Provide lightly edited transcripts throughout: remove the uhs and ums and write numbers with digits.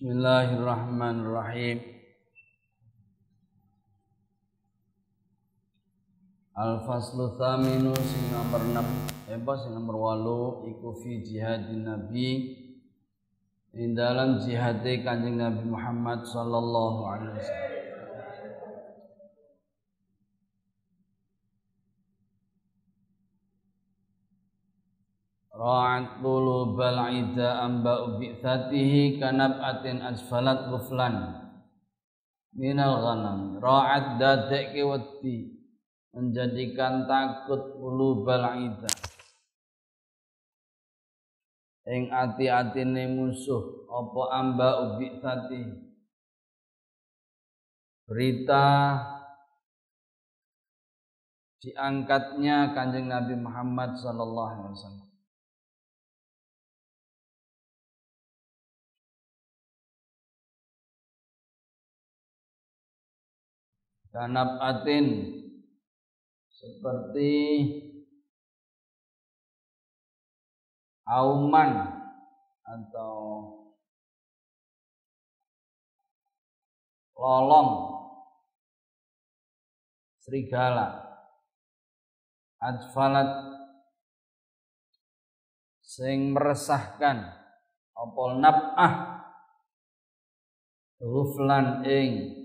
Bismillahirrahmanirrahim. Al-faslu thaminu sing nomor 6 sing nomor 8 iku fi jihadin nabi ing dalam jihade Kanjeng Nabi Muhammad sallallahu alaihi wasallam. Ra'at qulubal ida amba bi'thatihi kanab'atin asfalat ghuflan minal ghanam. Ra'at dadekke wedi menjadikan takut qulubal ida ing ati-atine musuh apa amba bi'thatihi, berita diangkatnya Kanjeng Nabi Muhammad sallallahu alaihi wasallam. Kanabatin seperti auman atau lolong serigala. Adfalat sing meresahkan apa nab'ah ghuflan ing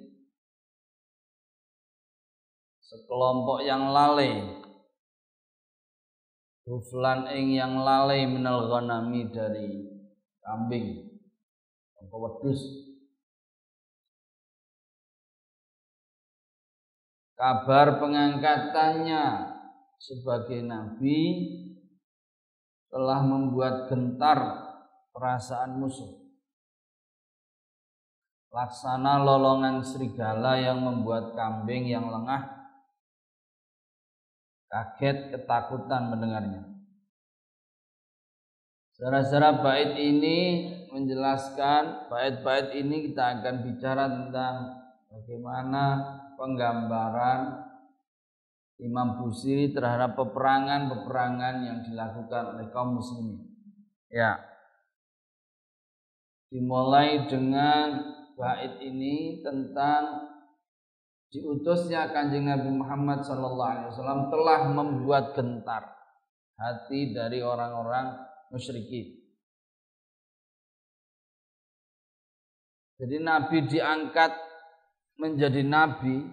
sekelompok yang lalai, ghuflan ing yang lalai minal ghanami dari kambing apa wedhus. Kabar pengangkatannya sebagai nabi telah membuat gentar perasaan musuh, laksana lolongan serigala yang membuat kambing yang lengah kaget ketakutan mendengarnya. Secara bait ini menjelaskan, bait-bait ini kita akan bicara tentang bagaimana penggambaran Imam Busiri terhadap peperangan yang dilakukan oleh kaum muslimin. Ya. Dimulai dengan bait ini tentang diutusnya Kanjeng Nabi Muhammad sallallahu alaihi wasallam telah membuat gentar hati dari orang-orang musyrikin. Jadi Nabi diangkat menjadi nabi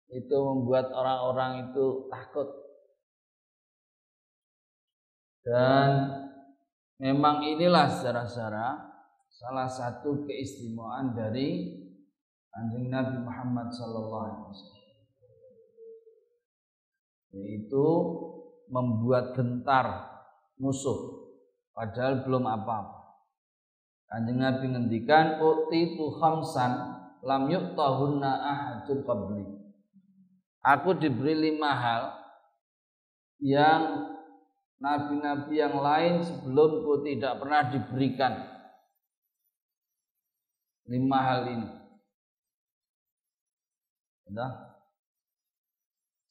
itu membuat orang-orang itu takut. Dan memang inilah secara salah satu keistimewaan dari Kanjeng Nabi Muhammad sallallahu alaihi wasallam, yaitu membuat gentar musuh padahal belum apa-apa. Kanjeng Nabi ngendikan utitu khamsan lam yu'tahunna ahadun qabli. Aku diberi 5 hal yang nabi-nabi yang lain sebelumku tidak pernah diberikan. 5 hal ini.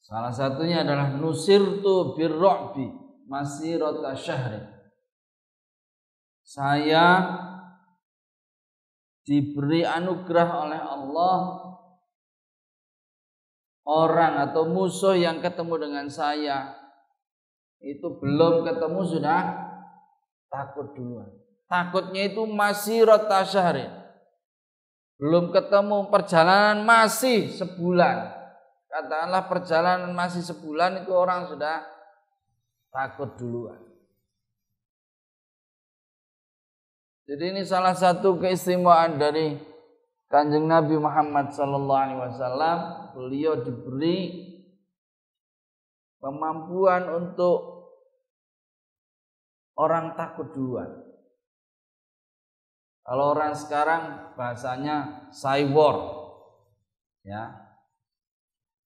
Salah satunya adalah nusirtu birru'bi masirata syahri. Saya diberi anugerah oleh Allah, orang atau musuh yang ketemu dengan saya itu belum ketemu sudah takut duluan. Takutnya itu masirata syahri. Belum ketemu, perjalanan masih sebulan. Katakanlah perjalanan masih sebulan itu orang sudah takut duluan. Jadi ini salah satu keistimewaan dari Kanjeng Nabi Muhammad sallallahu alaihi wasallam. Beliau diberi kemampuan untuk orang takut duluan. Kalau orang sekarang bahasanya cyber, ya,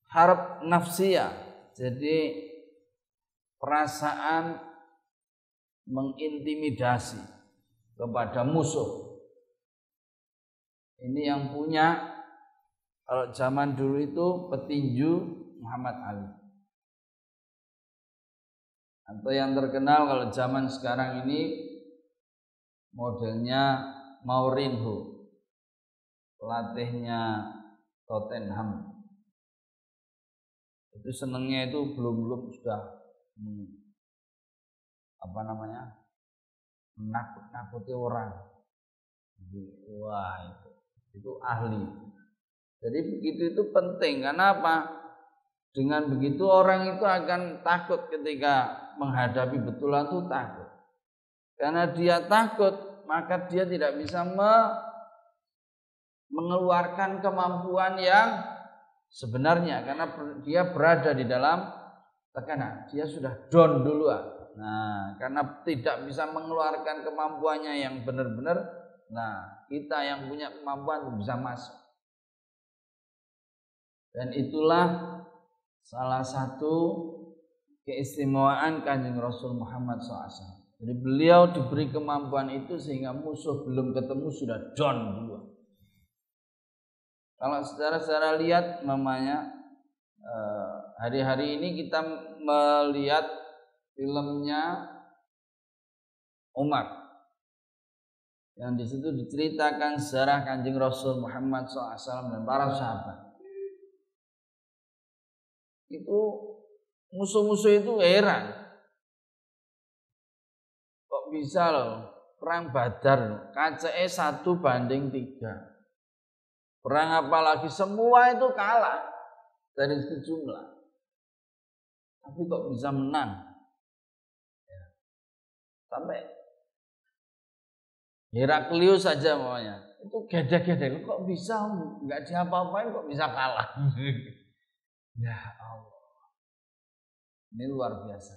harap nafsiyah. Jadi perasaan mengintimidasi kepada musuh. Ini yang punya, kalau zaman dulu itu petinju Muhammad Ali. Atau yang terkenal kalau zaman sekarang ini modelnya Mourinho, pelatihnya Tottenham. Itu senengnya itu belum sudah menakut-nakuti orang. Wah, itu ahli. Jadi begitu itu penting. Karena apa? Dengan begitu orang itu akan takut ketika menghadapi betulan itu takut. Karena dia takut, maka dia tidak bisa mengeluarkan kemampuan yang sebenarnya, karena dia berada di dalam tekanan. Dia sudah down duluan. Nah, karena tidak bisa mengeluarkan kemampuannya yang benar-benar, nah kita yang punya kemampuan bisa masuk. Dan itulah salah satu keistimewaan Kanjeng Rasul Muhammad SAW. Jadi beliau diberi kemampuan itu sehingga musuh belum ketemu sudah down duluan. Kalau secara lihat mamanya hari-hari ini kita melihat filmnya Umar yang di situ diceritakan sejarah Kanjeng Rasul Muhammad SAW dan para sahabat. Itu musuh-musuh itu heran, kok bisa loh perang Badar KCE 1:3, perang apalagi semua itu kalah dari segi jumlah, tapi kok bisa menang ya. Sampai Heraklius saja maunya itu gede-gede, kok bisa nggak diapa-apain kok bisa kalah. Ya Allah, ini luar biasa.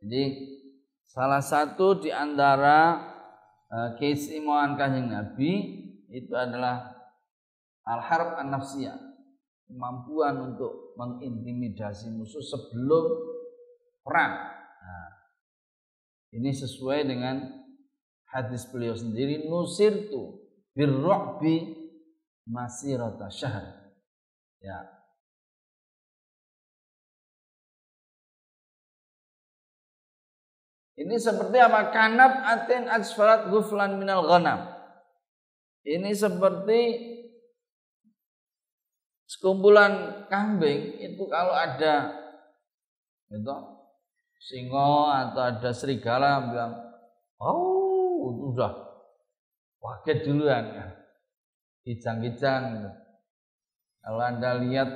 Jadi salah satu di antara keistimewaan Kanjeng Nabi itu adalah al-harb an-nafsiyah, kemampuan untuk mengintimidasi musuh sebelum perang. Nah, ini sesuai dengan hadis beliau sendiri, nusirtu birru'bi masirata syahr. Ya. Ini seperti apa? Kanab atin asfarat ghuflan minal ghanam. Ini seperti sekumpulan kambing itu kalau ada itu singo atau ada serigala bilang, "Oh, udah kaget duluan ya." Kijang-kijang. Kalau Anda lihat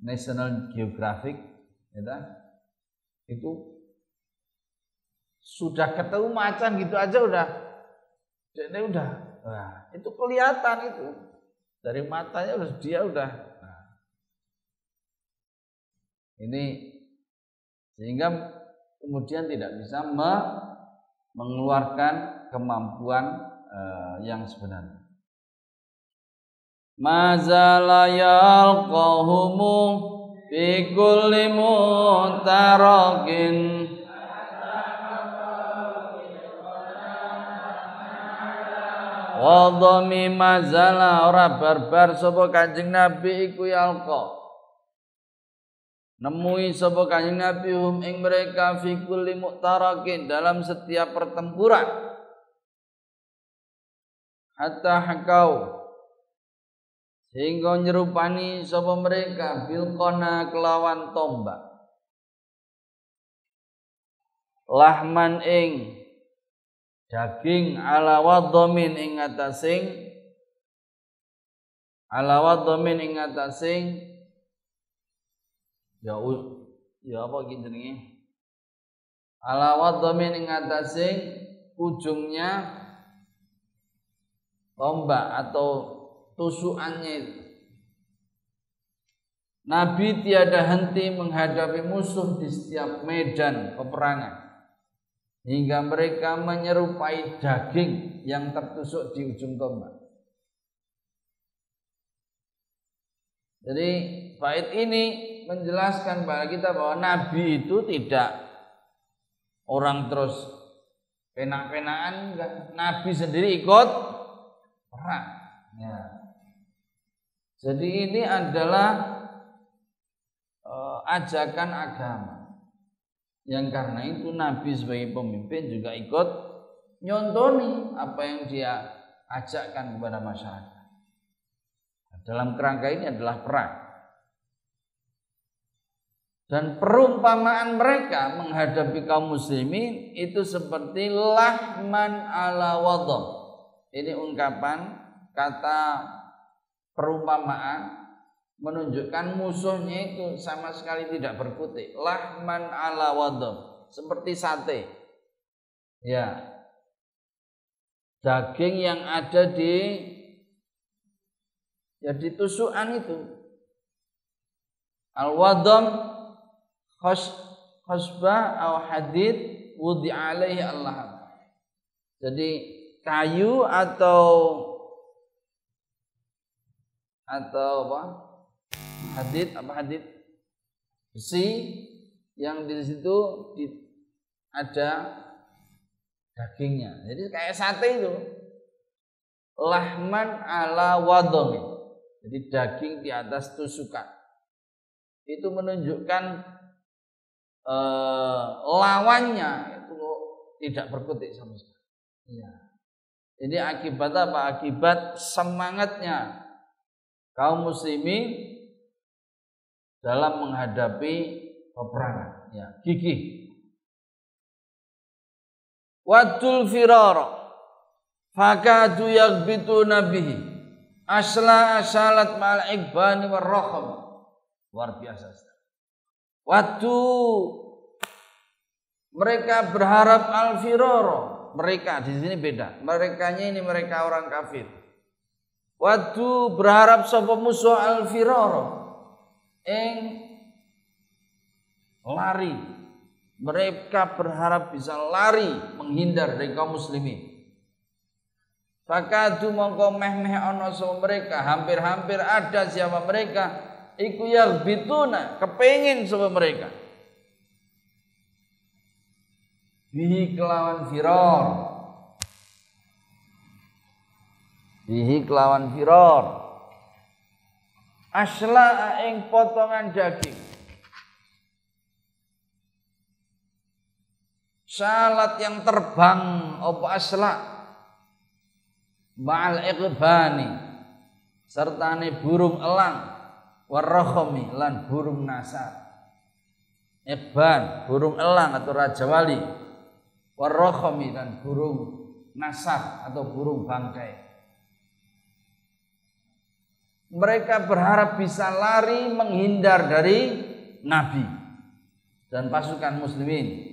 National Geographic, ya, itu sudah ketemu macan gitu aja udah, nah, itu kelihatan itu dari matanya dia udah. Nah, ini sehingga kemudian tidak bisa mengeluarkan kemampuan yang sebenarnya. Mazala yalqahumu fi kulli mutarakin wa dhammi mazala ora barbar sapa Kanjeng Nabi iku yalqa, nemui sapa Kanjeng Nabi hum ing mereka fi kulli mutarakin dalam setiap pertempuran, hatta hakau sehingga nyerupani sapa mereka bilqona kelawan tombak, lahman ing daging ala wadhamin ing atasing ya apa iki jenenge, ala wadhamin ing atasing ujungnya tombak atau tusukannya itu. Nabi tiada henti menghadapi musuh di setiap medan peperangan hingga mereka menyerupai daging yang tertusuk di ujung tombak. Jadi bait ini menjelaskan kepada kita bahwa Nabi itu tidak orang terus penak-penakan, Nabi sendiri ikut perang. Ya. Jadi ini adalah ajakan agama yang karena itu Nabi sebagai pemimpin juga ikut nyontoni apa yang dia ajakkan kepada masyarakat. Dalam kerangka ini adalah perang. Dan perumpamaan mereka menghadapi kaum muslimin itu seperti lahman ala wadham. Ini ungkapan kata perumpamaan menunjukkan musuhnya itu sama sekali tidak berkutik. Lahman ala wadham, seperti sate. Ya. Daging yang ada di tusukan itu. Al-wadham khasbah atau hadid wudi alaihi Allah. Jadi kayu atau apa? Hadid besi yang di situ ada dagingnya. Jadi kayak sate itu. Lahman ala wadham. Jadi daging di atas tusukan. Itu menunjukkan lawannya itu tidak berkutik sama sekali. Ya. Ini akibat apa? Akibat semangatnya kaum muslimin dalam menghadapi peperangan. Ya, gigih. Wadul firara fakadu yaghbituna bihi asla asalat ma'al igbani warrakham. Luar biasa. Waktu mereka berharap al-firara, mereka di sini beda. Merekanya ini mereka orang kafir. Waktu berharap sapa musuh al-firara lari. Mereka berharap bisa lari menghindar dari kaum muslimin. Fakadu mongko meh-meh ana sapa mereka, hampir-hampir ada siapa mereka iku yaghbituna, kepengin sapa mereka. Bihi kelawan firar. Bihi kelawan firar. Asla ing potongan daging. Salat yang terbang apa asla ma'al iqbani sertane burung elang warrakhami lan burung nasar. Iqban burung elang atau raja wali, warrakhami dan burung nasar atau burung bangkai. Mereka berharap bisa lari menghindar dari Nabi dan pasukan muslimin.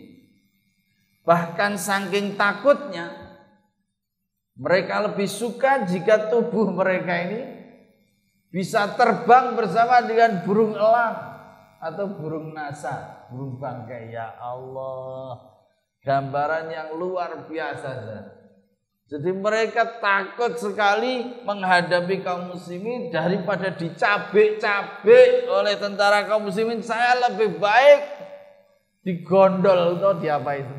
Bahkan saking takutnya mereka lebih suka jika tubuh mereka ini bisa terbang bersama dengan burung elang atau burung nasar, burung bangkai. Ya Allah, gambaran yang luar biasa. Jadi mereka takut sekali menghadapi kaum muslimin daripada dicabik-cabik oleh tentara kaum muslimin. Saya lebih baik digondol atau diapa itu,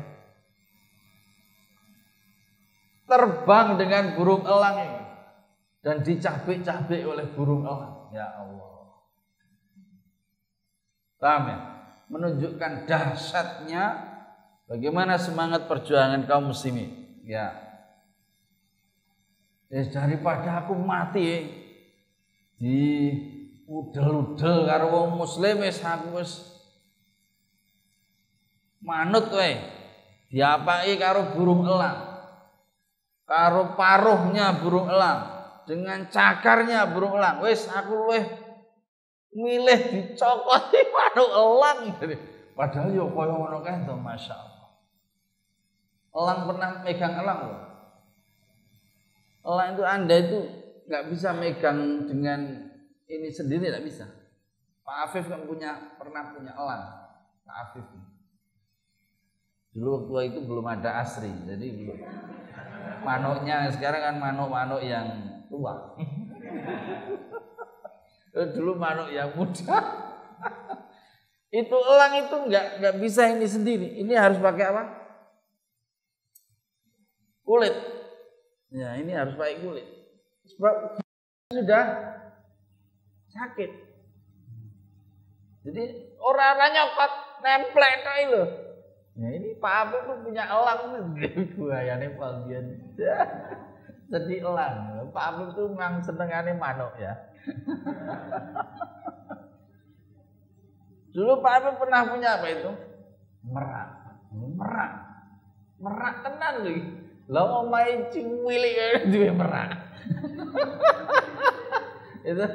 terbang dengan burung elang ini dan dicabik-cabik oleh burung elang. Ya Allah. Paham ya? Menunjukkan dahsyatnya bagaimana semangat perjuangan kaum muslimin. Ya. Daripada aku mati di udel-udel karo wong muslim wis aku wis manut wae. Diapaki karo burung elang. Karo paruhnya burung elang, dengan cakarnya burung elang. Wis aku luwih milih dicokoti manuk elang. Padahal yo kaya ngono kae to, masyaallah. Elang pernah megang elang loh. Elang itu Anda itu nggak bisa megang dengan ini sendiri, nggak bisa. Pak Afif kan pernah punya elang. Pak Afif. Dulu waktu itu belum ada Asri, jadi belum. Manuknya sekarang kan manuk-manuk yang tua. Dulu manuk yang muda. Itu elang itu nggak bisa ini sendiri. Ini harus pakai apa? Kulit. Ya, ini harus pakai kulit. Sebab sudah sakit. Jadi orang-orang nyokot nemplek kayak itu. Ya ini Pak Apip tuh punya elang buayane Palbian. Jadi elang. Pak Apip tuh memang senengane manuk ya. Dulu Pak Apip pernah punya apa itu? Merak. Merak tenan lho. Lah omahe cilik duwe merak. Itu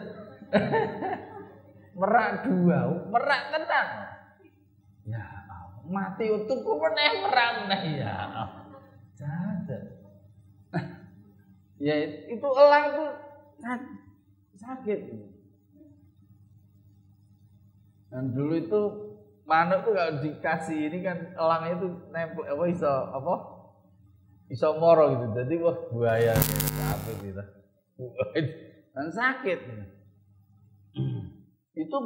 merak dua, merak tenan. Ya, mati utuh ku meneh merak meneh ya. Jahat. Ya itu elang tuh sakit. Dan dulu itu manuk tuh kalau dikasih ini kan elang itu nempel iso moro gitu. Jadi wah buaya apa gitu. Dan sakit. Itu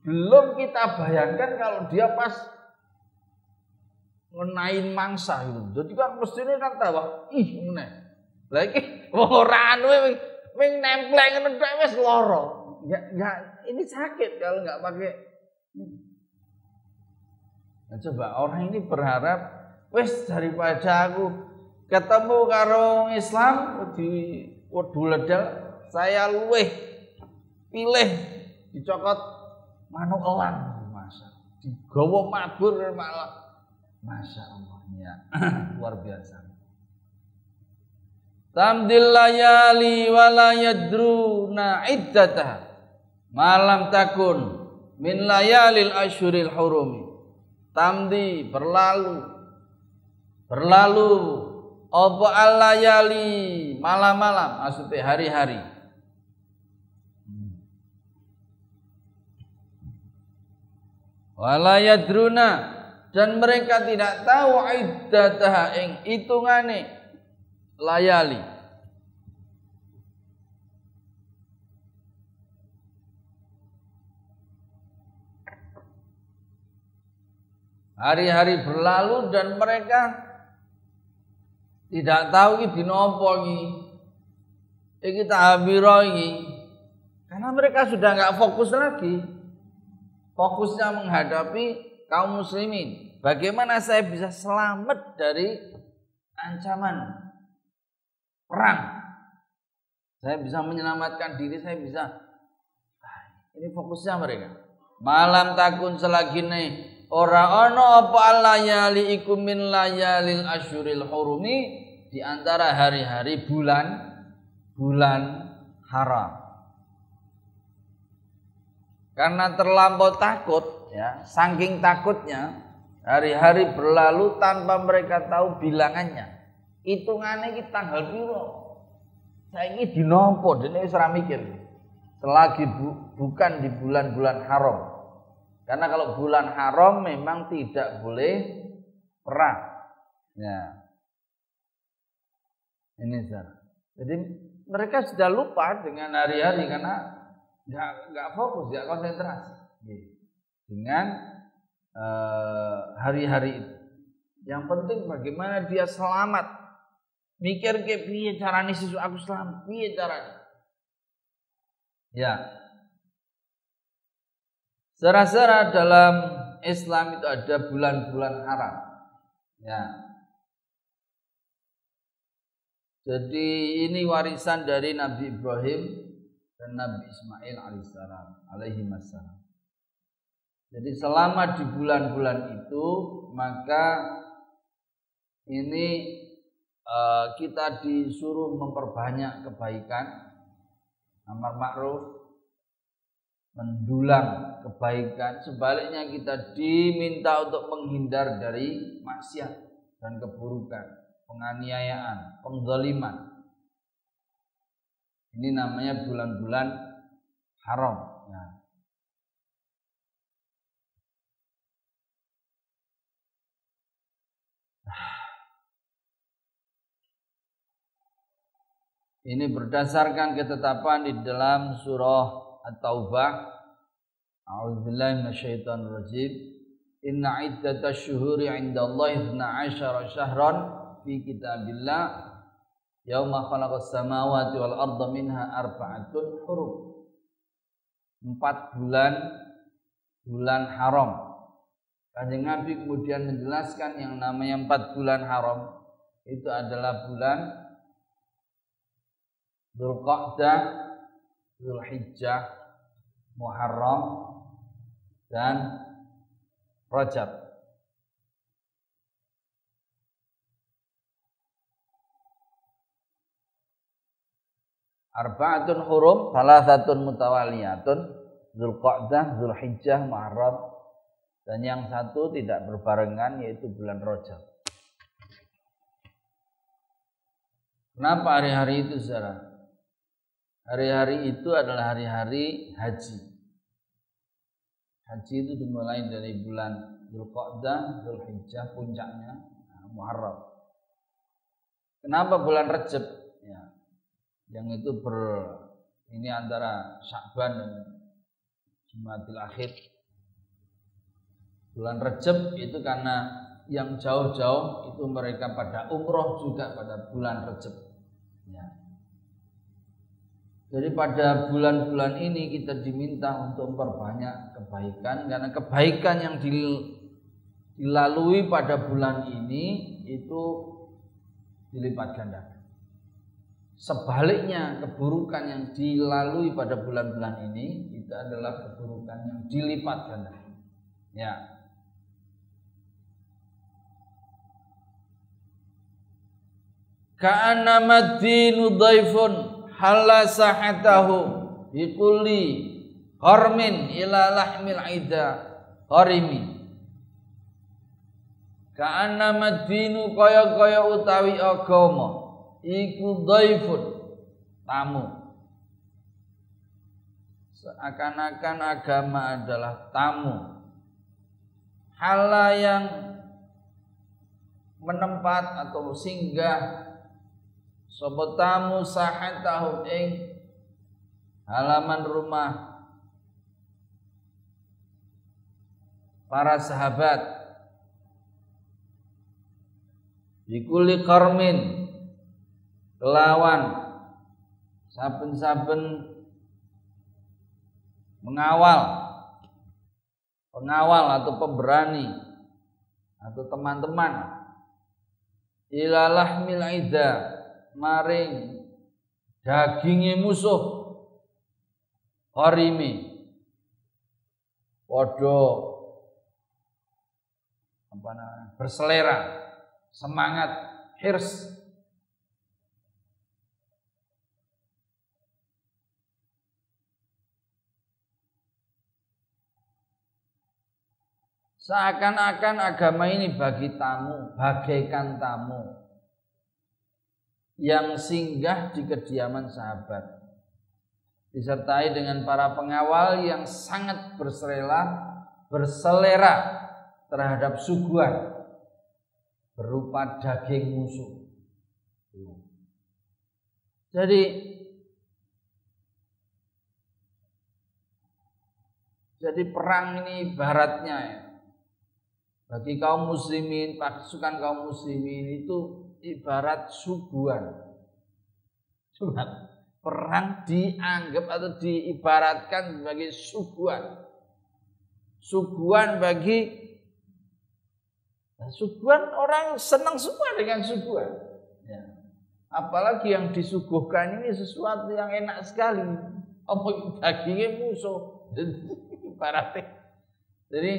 belum kita bayangkan kalau dia pas ngenain mangsa gitu. Jadi kan mestinya kan tahu, ngene. Lah iki ora anu wing nemplek ngono tok wis lara. Enggak ini sakit kalau enggak pakai. Nah, coba orang ini berharap wis daripada aku ketemu karo Islam di Wedhuledal saya luweh pilih dicokot manuk elang masa digawa mabur malah Masya Allah ya luar biasa. Tamdil layali wala yadruna iddataha malam takun min layalil asyuril hurumi. Tamdi berlalu apa al-layali malam-malam maksudnya hari-hari. Wala yadruna dan mereka tidak tahu iddataha ing hitungane layali. Hari-hari berlalu dan mereka tidak tahu iki dina apa iki tahbira iki. Karena mereka sudah enggak fokus lagi. Fokusnya menghadapi kaum muslimin. Bagaimana saya bisa selamat dari ancaman perang? Saya bisa menyelamatkan diri, saya bisa. Ini fokusnya mereka. Malam takun selagine ora ana apa layali iku min layalil asyuril hurumi di antara hari-hari bulan haram. Karena terlampau takut ya, saking takutnya hari-hari berlalu tanpa mereka tahu bilangannya. Hitungane iki tanggal piro? Saiki dina apa? Dene wis ora mikir. Selagi bukan di bulan-bulan haram. Karena kalau bulan haram memang tidak boleh perang. Ya. Ini Zara. Jadi mereka sudah lupa dengan hari-hari karena enggak fokus, enggak konsentrasi dengan hari-hari itu. Yang penting bagaimana dia selamat. Mikir ke piye carane sesuk aku selamat, piye carane. Ya. Secara dalam Islam itu ada bulan-bulan haram. Ya. Jadi ini warisan dari Nabi Ibrahim dan Nabi Ismail alaihi wassalam. Jadi selama di bulan-bulan itu maka ini kita disuruh memperbanyak kebaikan, amar ma'ruf, mendulang kebaikan. Sebaliknya kita diminta untuk menghindar dari maksiat dan keburukan, penganiayaan, penzaliman. Ini namanya bulan-bulan haram. Ya. Ini berdasarkan ketetapan di dalam surah At-Taubah. A'udzubillahi minasyaitonir rajim. Inna iddatash syuhuri 'indallahi 12 syahran fi kitabillah yauma khalaqas samawati wal arda minha arba'atun hurum. 4 bulan haram Kanjeng Nabi kemudian menjelaskan yang namanya 4 bulan haram itu adalah bulan Dzulqa'dah, Dzulhijjah, Muharram, dan Rajab. Arba'atun hurum, salasatun mutawaliyatun, Dzulqa'dah, Dzulhijjah, Muharram, dan yang satu tidak berbarengan yaitu bulan Rajab. Kenapa hari-hari itu, saudara? Hari-hari itu adalah hari-hari haji. Haji itu dimulai dari bulan Dzulqa'dah, Dzulhijjah, puncaknya Muharram. Kenapa bulan Rajab? Ya, yang itu ini antara Sya'ban dan Jumadil Akhir. Bulan Rajab itu karena yang jauh-jauh itu mereka pada umroh juga pada bulan Rajab. Ya. Jadi pada bulan-bulan ini kita diminta untuk memperbanyak kebaikan, karena kebaikan yang dilalui pada bulan ini itu dilipat gandakan. Sebaliknya keburukan yang dilalui pada bulan-bulan ini itu adalah keburukan yang dilipat gandakan. Ya. Ka'annama dinu dhaifun halla sahatahu bikulli qarmin ila lahmil ida qarimi. Ka'annama dinu kaya-kaya utawi agama iku dhaifun, tamu. Seakan-akan agama adalah tamu. Halla yang menempat atau singgah sapa tamu sahatahu ing halaman rumah para sahabat bikuli qarmin kelawan saben-saben pengawal atau pemberani atau teman-teman ilalah mil'ida maring dagingnya musuh qarimi podo berselera, semangat, hirs. Seakan-akan agama ini bagi tamu, bagaikan tamu yang singgah di kediaman sahabat, disertai dengan para pengawal yang sangat berselera terhadap suguhan berupa daging musuh. Jadi perang ini ibaratnya ya, bagi kaum muslimin, pasukan kaum muslimin itu ibarat suguhan. Perang dianggap atau diibaratkan sebagai suguhan. Suguhan orang senang semua dengan suguhan. Ya. Apalagi yang disuguhkan ini sesuatu yang enak sekali. Apa dagingnya musuh. Ibaratnya. Jadi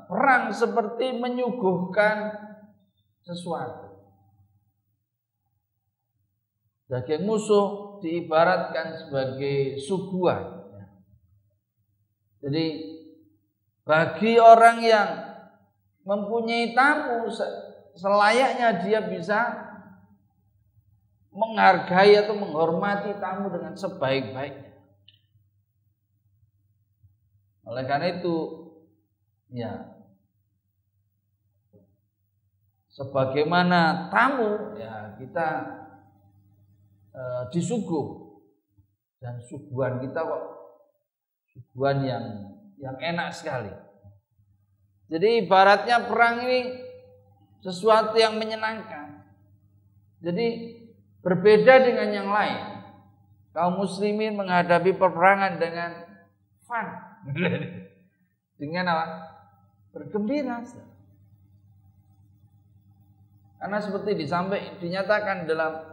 perang seperti menyuguhkan sesuatu. Daging musuh diibaratkan sebagai suguhan. Jadi bagi orang yang mempunyai tamu, selayaknya dia bisa menghargai atau menghormati tamu dengan sebaik-baiknya. Oleh karena itu, ya, sebagaimana tamu, ya kita disuguh, dan suguhan kita kok suguhan yang enak sekali. Jadi ibaratnya perang ini sesuatu yang menyenangkan. Jadi berbeda dengan yang lain. Kaum muslimin menghadapi peperangan dengan fun. Dengan apa? Bergembira. Karena seperti dinyatakan dalam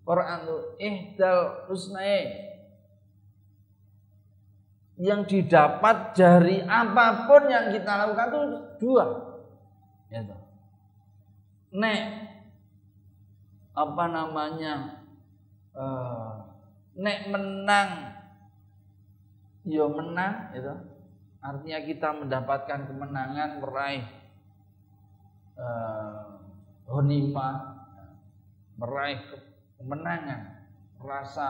Quran itu ihdal husnain, yang didapat dari apapun yang kita lakukan itu dua. Gitu. Nek nek menang, yo menang, itu artinya kita mendapatkan kemenangan, meraih ghanimah, meraih kemenangan, rasa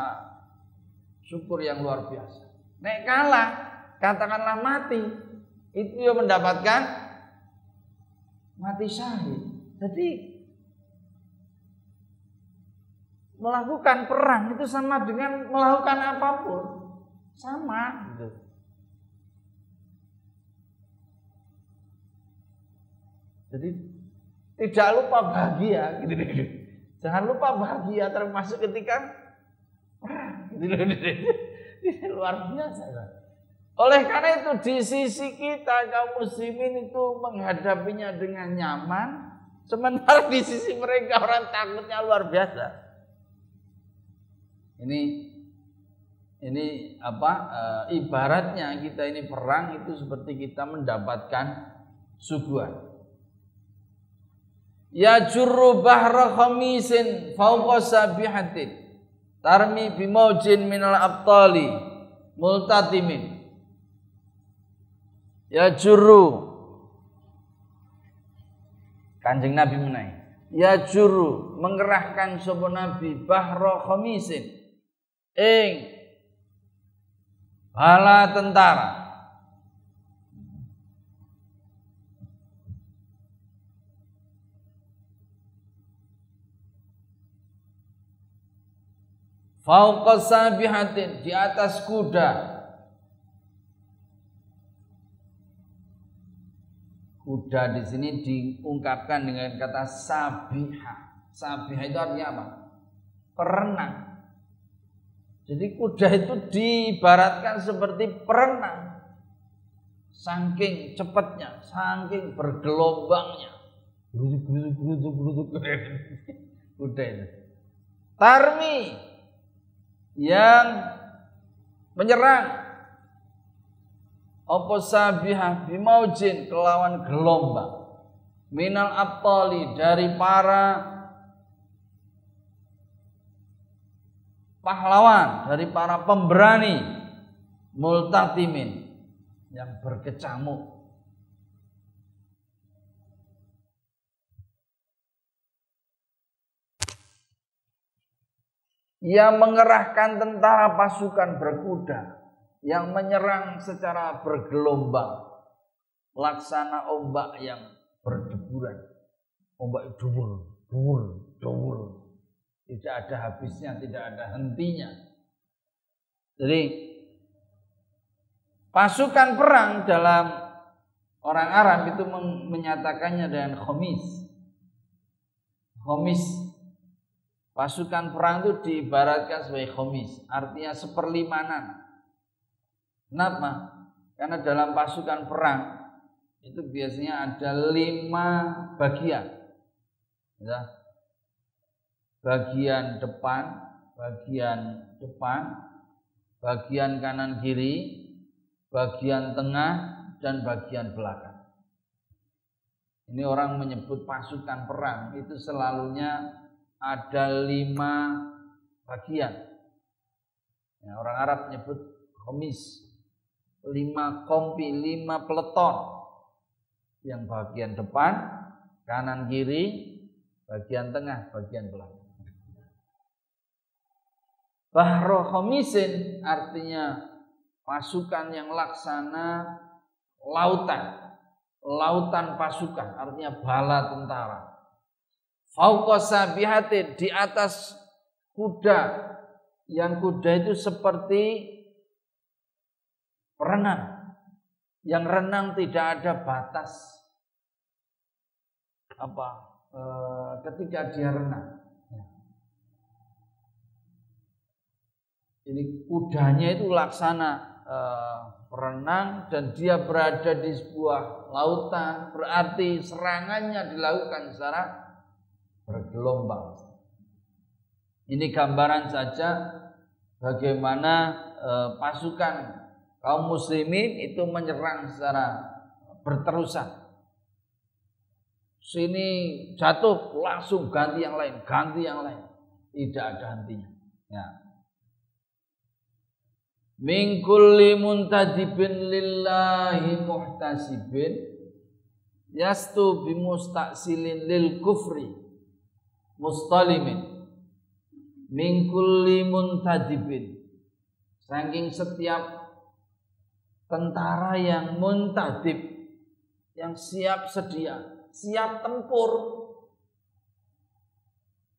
syukur yang luar biasa. Nek kalah, katakanlah mati, itu ya mendapatkan mati syahid. Jadi melakukan perang itu sama dengan melakukan apapun, sama gitu. Jadi tidak lupa bahagia gitu. Jangan lupa bahagia termasuk ketika perang. Luar biasa. Oleh karena itu di sisi kita kaum muslimin itu menghadapinya dengan nyaman, sementara di sisi mereka orang takutnya luar biasa. Ini ibaratnya kita ini perang itu seperti kita mendapatkan suguhan. Ya jurru bahra khamisin fawqa sabihatin tarmi bimaujin minal abtali multatimin. Ya jurru, Kanjeng Nabi menaik. Ya jurru, mengerahkan sapa Nabi bahra khamisin ing bala tentara. Fauqa sabihatin, di atas kuda. Kuda di sini diungkapkan dengan kata sabiha. Sabiha itu artinya apa? Perenang. Jadi kuda itu diibaratkan seperti perenang. Saking cepatnya, saking bergelombangnya. Kuda itu. Tarmi, yang menyerang apa sabihah bimaujin, kelawan gelombang, minal abtali, dari para pahlawan, dari para pemberani, multatimin, yang berkecamuk. Yang mengerahkan tentara pasukan berkuda, yang menyerang secara bergelombang, laksana ombak yang berdeburan. Ombak dubur, dubur, dubur. Tidak ada habisnya, tidak ada hentinya. Jadi pasukan perang dalam orang Arab itu menyatakannya dengan khomis. Khomis. Pasukan perang itu diibaratkan sebagai khomis, artinya seperlimanan. Kenapa? Karena dalam pasukan perang itu biasanya ada 5 bagian. Ya. Bagian depan, bagian kanan kiri, bagian tengah, dan bagian belakang. Ini orang menyebut pasukan perang itu selalunya ada 5 bagian. Ya, orang Arab menyebut khomis, 5 kompi, 5 peleton. Yang bagian depan, kanan kiri, bagian tengah, bagian belakang. Bahro khomisin artinya pasukan yang laksana lautan. Lautan pasukan artinya bala tentara. Fauqa sabihatin, di atas kuda, yang kuda itu seperti perenang, yang renang tidak ada batas ketika dia renang. Ini kudanya itu laksana berenang dan dia berada di sebuah lautan, berarti serangannya dilakukan secara bergelombang. Ini gambaran saja bagaimana pasukan kaum muslimin itu menyerang secara berterusan. Sini jatuh langsung ganti yang lain, tidak ada hentinya. Ya. Min kulli muntadibin lillahi muhtasibin yastu bimustaqsilin lil kufri mustalimin. Min kulli muntadibin, saking setiap tentara yang muntadib, yang siap sedia, siap tempur.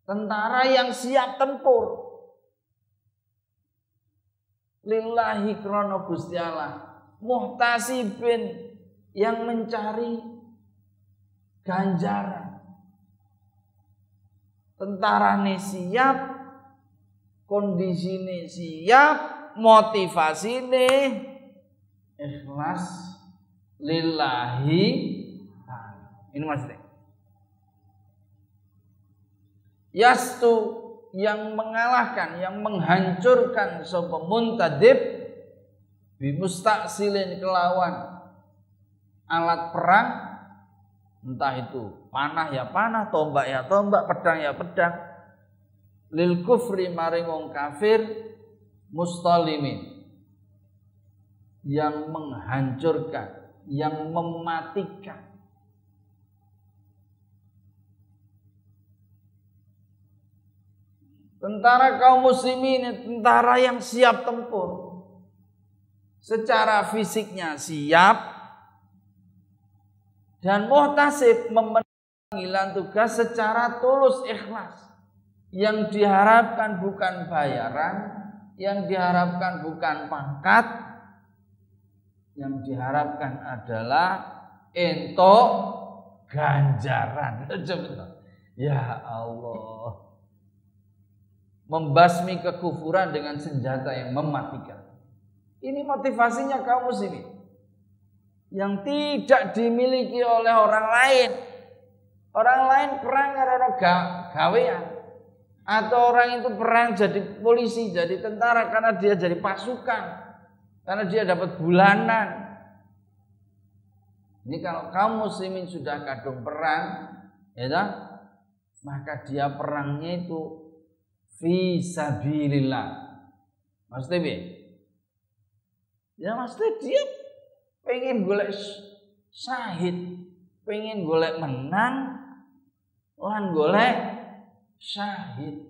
Tentara yang siap tempur. Lillahi krono Gusti Allah. Muhtasibin, yang mencari ganjaran. Tentara ini siap, kondisi ini siap, motivasi ini ikhlas lillahi. Ini maksudnya. Yastu, yang mengalahkan, yang menghancurkan sapa muntadib bimustaqsilin, kelawan alat perang, entah itu panah ya panah, tombak ya tombak, pedang ya pedang, lil kufri maring wong kafir, mustalimin, yang menghancurkan, yang mematikan. Tentara kaum muslimin, tentara yang siap tempur. Secara fisiknya siap. Dan muhtasib, memenuhi panggilan tugas secara tulus ikhlas. Yang diharapkan bukan bayaran, yang diharapkan bukan pangkat, yang diharapkan adalah entuk ganjaran. Ya Allah. Membasmi kekufuran dengan senjata yang mematikan. Ini motivasinya kaum muslimin yang tidak dimiliki oleh orang lain. Orang lain perang karena gawean, atau orang itu perang jadi polisi, jadi tentara karena dia jadi pasukan, karena dia dapat bulanan. Ini kalau kaum muslimin sudah kadung perang, ya tak? Maka dia perangnya itu fi sabilillah. Maksudnya apa? Ya maksudnya dia pengen golek syahid, pengen golek menang, lan golek syahid.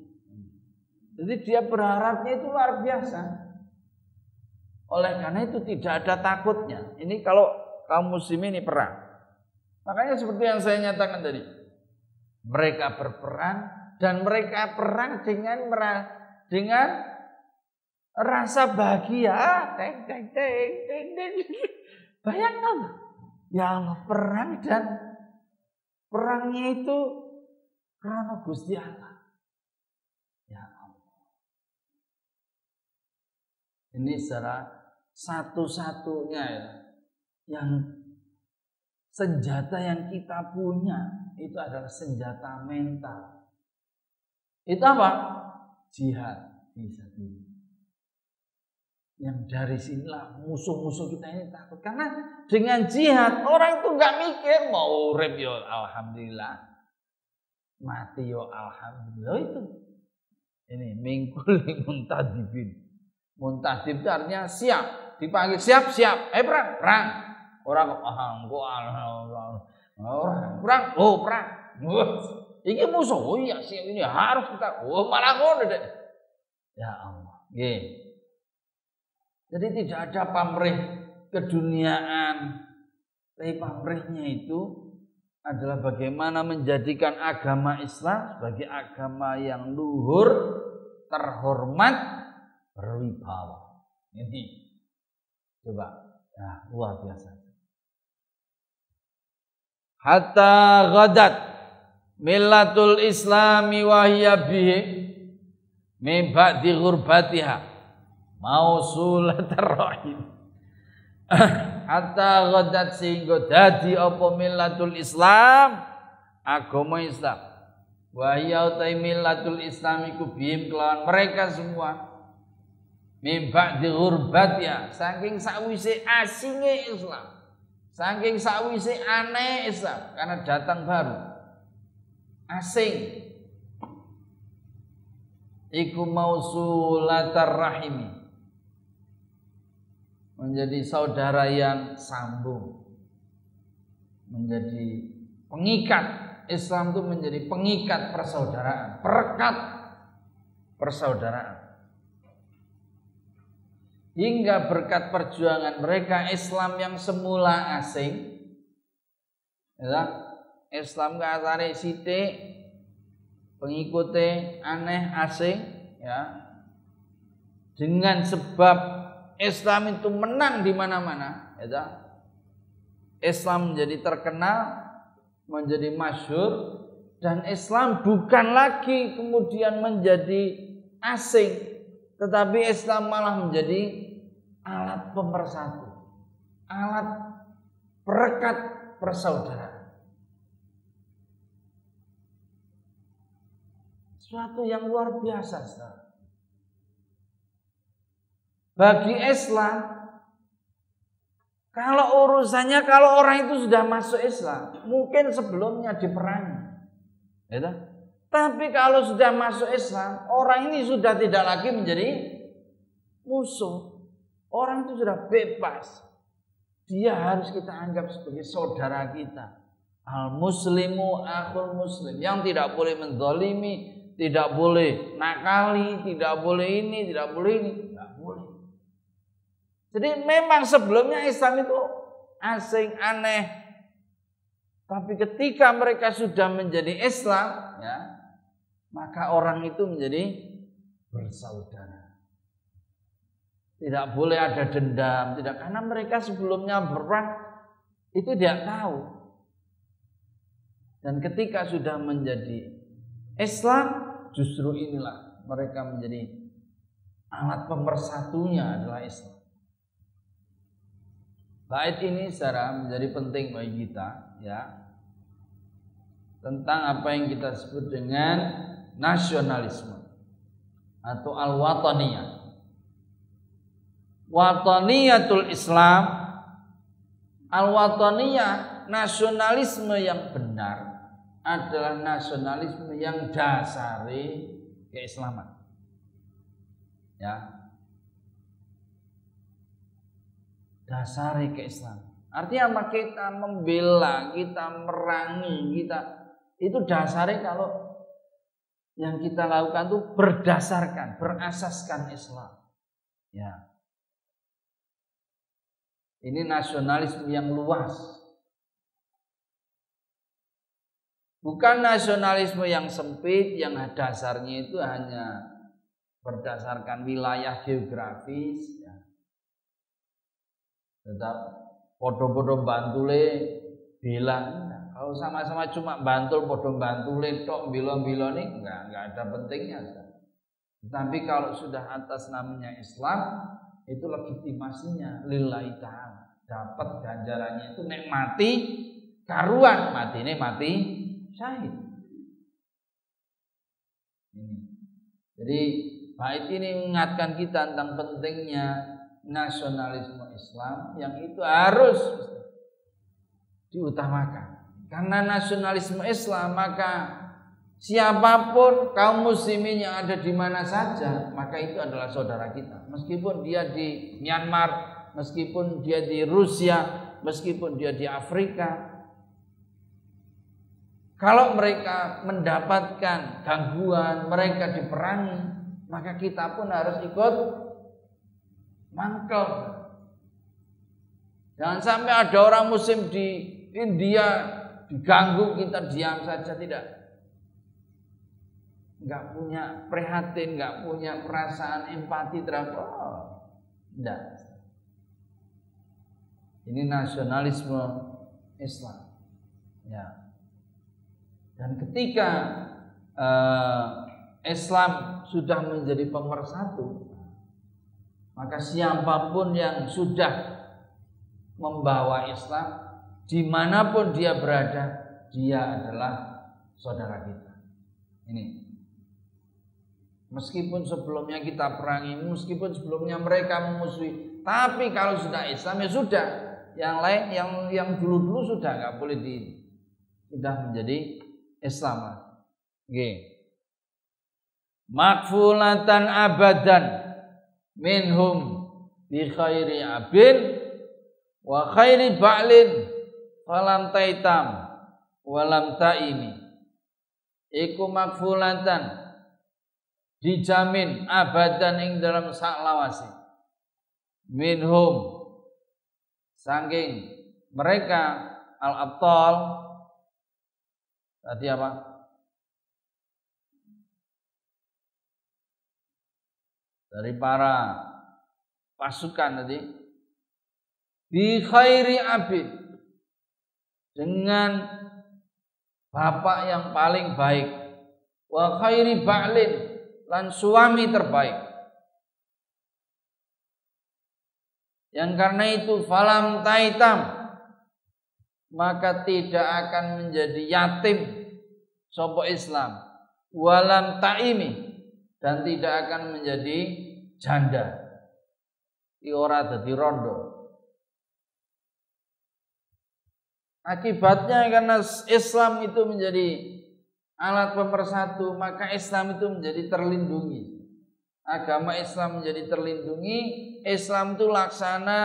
Jadi dia berharapnya itu luar biasa. Oleh karena itu tidak ada takutnya. Ini kalau kaum muslimin ini perang. Makanya seperti yang saya nyatakan tadi. Mereka berperang dan mereka perang dengan rasa bahagia. Bayangkan, ya Allah, perang dan perangnya itu karena Gusti Allah. Ya Allah. Ini secara satu-satunya ya, yang senjata yang kita punya itu adalah senjata mental. Itu apa? Jihad fisabilillah. Yang dari sinilah musuh-musuh kita ini takut. Karena dengan jihad orang itu nggak mikir mau urip yo alhamdulillah, mati yo alhamdulillah. Itu ini mingkul muntadibin. Muntadib itu artinya siap, dipanggil siap. Perang. Orang perang. Ini musuh, oh iya sih ini harus kita, malah ngono deh. Ya Allah, Jadi tidak ada pamrih keduniaan, tapi pamrihnya itu adalah bagaimana menjadikan agama Islam sebagai agama yang luhur, terhormat, berwibawa. Ini coba, ya luar biasa. Hatta ghadat millatul islami wa hiya bihi min ba'di ghurbatiha Mausulatar rahim. Hatta ghadat sehingga dadi apa millatul Islam, agama Islam. Wa ya millatul Islam iku bihim kelawan mereka semua. Mimba di ghurbat ya, saking sakwise asinge Islam, saking sakwise aneh Islam, karena datang baru, asing. Iku mausulatar rahimi, menjadi saudara yang sambung, menjadi pengikat. Islam itu menjadi pengikat persaudaraan, perekat persaudaraan. Hingga berkat perjuangan mereka, Islam yang semula asing, ya, Islam ke asare sithik, pengikutnya aneh asing, ya, dengan sebab Islam itu menang di mana-mana, ya, Islam menjadi terkenal, menjadi masyhur, dan Islam bukan lagi kemudian menjadi asing, tetapi Islam malah menjadi alat pemersatu, alat perekat persaudaraan. Suatu yang luar biasa, saudara. Bagi Islam, kalau urusannya, kalau orang itu sudah masuk Islam, mungkin sebelumnya diperangi, ya. Tapi kalau sudah masuk Islam, orang ini sudah tidak lagi menjadi musuh. Orang itu sudah bebas. Dia harus kita anggap sebagai saudara kita. Al-muslimu akhul muslim. Yang tidak boleh menzalimi, tidak boleh nakali, tidak boleh ini, tidak boleh ini. Tidak boleh. Jadi memang sebelumnya Islam itu asing, aneh. Tapi ketika mereka sudah menjadi Islam, ya, maka orang itu menjadi bersaudara. Tidak boleh ada dendam, tidak, karena mereka sebelumnya berperang itu tidak tahu. Dan ketika sudah menjadi Islam, justru inilah mereka menjadi alat pemersatunya adalah Islam. Bait ini secara menjadi penting bagi kita, ya, tentang apa yang kita sebut dengan nasionalisme atau al-wataniyah. Wataniyatul Islam, al-wataniyah, nasionalisme yang benar adalah nasionalisme yang dasari keislaman. Ya. Dasari keislaman. Artinya apa? Kita membela, kita merangi, kita itu dasarnya kalau yang kita lakukan itu berdasarkan, berasaskan Islam. Ya. Ini nasionalisme yang luas. Bukan nasionalisme yang sempit, yang dasarnya itu hanya berdasarkan wilayah geografis, ya. Tetap podo-podo Bantule bela. Kalau sama-sama cuma Bantul podo Bantule tok bilo-bilo nih enggak ada pentingnya. Tapi kalau sudah atas namanya Islam, itu legitimasinya lillahi ta'ala. Dapat ganjarannya itu nek mati karuan, mati syahid. Jadi bait ini mengingatkan kita tentang pentingnya nasionalisme Islam yang itu harus diutamakan. Karena nasionalisme Islam, maka siapapun kaum muslimin yang ada di mana saja, maka itu adalah saudara kita. Meskipun dia di Myanmar, meskipun dia di Rusia, meskipun dia di Afrika. Kalau mereka mendapatkan gangguan, mereka diperangi, maka kita pun harus ikut mangkel. Jangan sampai ada orang muslim di India diganggu, kita diam saja, tidak. Enggak punya prihatin, enggak punya perasaan empati terhadap tidak. Ini nasionalisme Islam. Ya. Dan ketika Islam sudah menjadi pemersatu, Maka siapapun yang sudah membawa Islam, dimanapun dia berada, dia adalah saudara kita. Ini. Meskipun sebelumnya kita perangi, meskipun sebelumnya mereka memusuhi, tapi kalau sudah Islam ya sudah. Yang lain, yang dulu sudah nggak boleh sudah menjadi Islam. Oke. Makfulatan abadan minhum bi khairi abin wa khairi ba'lin falam taitam walam taimi. Iku makfulatan dijamin abadan ing dalam saklawase minhum saking mereka al-abtal tadi apa? Dari para pasukan tadi bi khairi abid dengan bapak yang paling baik wa khairi ba'lin lan suami terbaik. Yang karena itu falam taitam, maka tidak akan menjadi yatim sapa Islam, walam taimi, dan tidak akan menjadi janda. Ora dadi rondo. Akibatnya karena Islam itu menjadi alat pemersatu, maka Islam itu menjadi terlindungi. Agama Islam menjadi terlindungi. Islam itu laksana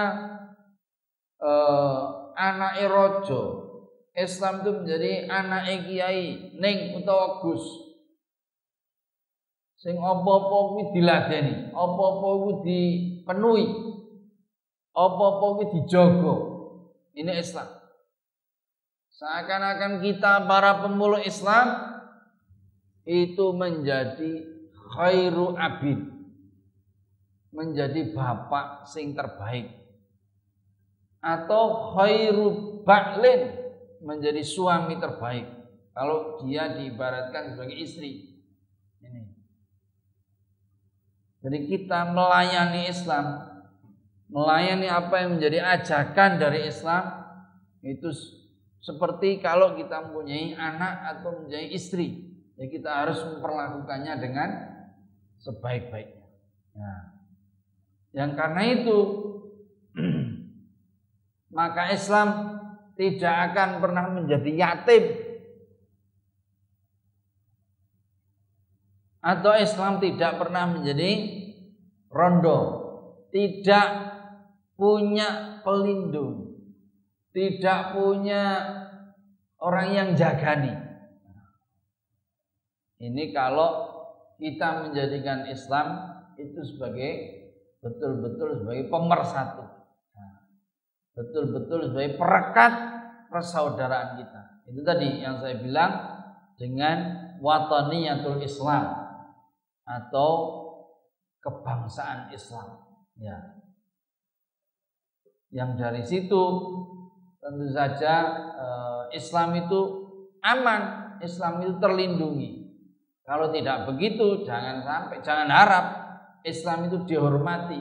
anak rojo. Islam itu menjadi anak kiai ning utawa gus. Sing apa-apa kuwi diladeni, apa-apa kuwi dipenuhi, apa-apa kuwi dijaga. Ini Islam. Seakan-akan kita para pemeluk Islam itu menjadi khairu abid, menjadi bapak sing terbaik, atau khairu ba'lin, menjadi suami terbaik kalau dia diibaratkan sebagai istri. Ini. Jadi kita melayani Islam, melayani apa yang menjadi ajakan dari Islam, itu seperti kalau kita mempunyai anak atau mempunyai istri, ya kita harus memperlakukannya dengan sebaik-baiknya. Nah, yang karena itu maka Islam tidak akan pernah menjadi yatim, atau Islam tidak pernah menjadi rondo, tidak punya pelindung, tidak punya orang yang jagani. Ini kalau kita menjadikan Islam itu sebagai betul-betul sebagai pemersatu, betul-betul sebagai perekat persaudaraan kita. Itu tadi yang saya bilang dengan wataniyatul Islam atau kebangsaan Islam. Ya. Yang dari situ tentu saja Islam itu aman, Islam itu terlindungi. Kalau tidak begitu, jangan harap Islam itu dihormati.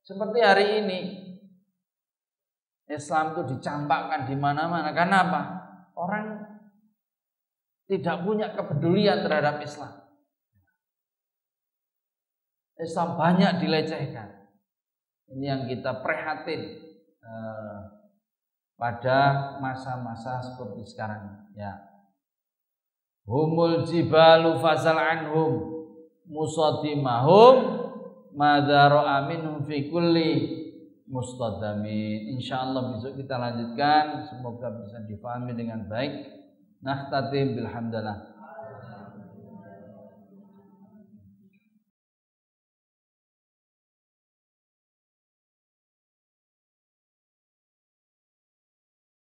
Seperti hari ini, Islam itu dicampakkan di mana-mana. Kenapa? Orang tidak punya kepedulian terhadap Islam. Islam banyak dilecehkan. Ini yang kita prihatin pada masa-masa seperti sekarang. Ya. Humul jibalu fasal anhum musadimahum madaro aminhum fi kulli mustadamin. Insyaallah besok kita lanjutkan, semoga bisa difahami dengan baik. Nakhtatim bilhamdalillah.